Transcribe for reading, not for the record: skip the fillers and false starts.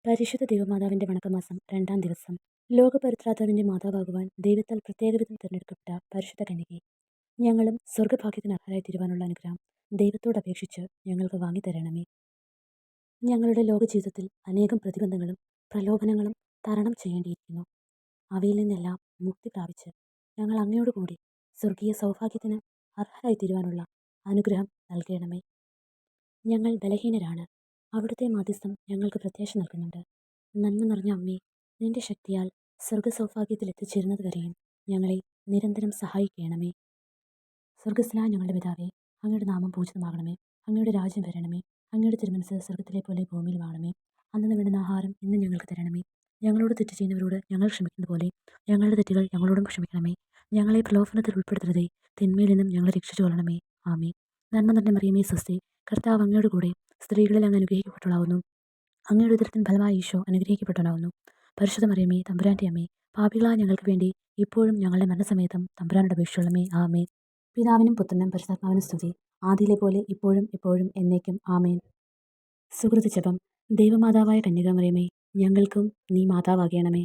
പരിശുദ്ധ ദൈവമാതാവിന്റെ വണക്കമാസം 2-ാം ദിവസം. ലോകപരിത്രാതാവിന്റെ മാതാവാകുവാൻ ദൈവത്താൽ പ്രത്യേകവിധം തിരഞ്ഞെടുക്കപ്പെട്ട പരിശുദ്ധ കന്യകേ, ഞങ്ങളും സ്വർഗ്ഗഭാഗ്യത്തിന് അർഹരായി തീരുവാനുള്ള അനുഗ്രഹം ദൈവത്തോട് അപേക്ഷിച്ച് ഞങ്ങൾക്ക് വാങ്ങിത്തരണമേ. ഞങ്ങളുടെ ലോകജീവിതത്തിൽ അനേകം പ്രതിബന്ധങ്ങളും പ്രലോഭനങ്ങളും തരണം ചെയ്യേണ്ടിയിരിക്കുന്നു. അവയിൽ നിന്നെല്ലാം മുക്തി പ്രാപിച്ച് ഞങ്ങൾ അങ്ങയോടുകൂടി സ്വർഗീയ സൗഭാഗ്യത്തിന് അർഹരായി തീരുവാനുള്ള അനുഗ്രഹം നൽകണമേ. ഞങ്ങൾ ബലഹീനരാണ്. അവിടുത്തെ മാധ്യസ്ഥം ഞങ്ങൾക്ക് പ്രത്യാശ നൽകുന്നുണ്ട്. നന്മ നിറഞ്ഞ അമ്മേ, നിന്റെ ശക്തിയാൽ സ്വർഗസൗഭാഗ്യത്തിൽ എത്തിച്ചേരുന്നത് വരെയും ഞങ്ങളെ നിരന്തരം സഹായിക്കണമേ. സ്വർഗസ്ഥനായ ഞങ്ങളുടെ പിതാവേ, അങ്ങയുടെ നാമം പൂജിതമാകണമേ. അങ്ങയുടെ രാജ്യം വരണമേ. അങ്ങയുടെ തിരുമനസ്സ് സ്വർഗത്തിലെ പോലെ ഭൂമിയിലുമാകണമേ. അന്നു വേണ്ടുന്ന ആഹാരം ഇന്ന് ഞങ്ങൾക്ക് തരണമേ. ഞങ്ങളോട് തെറ്റ് ചെയ്യുന്നവരോട് ഞങ്ങൾ ക്ഷമിക്കുന്നത് പോലെ ഞങ്ങളുടെ തെറ്റുകൾ ഞങ്ങളോടും ക്ഷമിക്കണമേ. ഞങ്ങളെ പ്രലോഭനത്തിൽ ഉൾപ്പെടുത്തരുതേ, തിന്മയിൽ നിന്നും ഞങ്ങളെ രക്ഷിച്ചു കൊള്ളണമേ. ആമേ. നന്മ നിറഞ്ഞ മറിയമേ, സ്വസ്തി, കർത്താവ് അങ്ങയോട് കൂടെ സ്ത്രീകളിൽ അങ്ങ് അനുഗ്രഹിക്കപ്പെട്ടവളാവുന്നു. അങ്ങയുടെ ഉദരത്തിൻ ഫലമായ ഈശോ അനുഗ്രഹിക്കപ്പെട്ടവനാവുന്നു. പരിശുദ്ധ മറിയമേ, തമ്പുരാന്റെ അമ്മേ, പാപികളായ ഞങ്ങൾക്ക് വേണ്ടി ഇപ്പോഴും ഞങ്ങളുടെ മരണസമയത്തും തമ്പുരാനോട് അപേക്ഷിച്ചുകൊള്ളണമേ. ആമേൻ. പിതാവിനും പുത്രനും പരിശുദ്ധാത്മാവിനും സ്തുതി, ആദിയിലെ പോലെ ഇപ്പോഴും എപ്പോഴും എന്നേക്കും. ആമേൻ. സുകൃത ജപം. ദൈവമാതാവായ കന്യകാമറിയമേ, ഞങ്ങൾക്കും നീ മാതാവാകണമേ.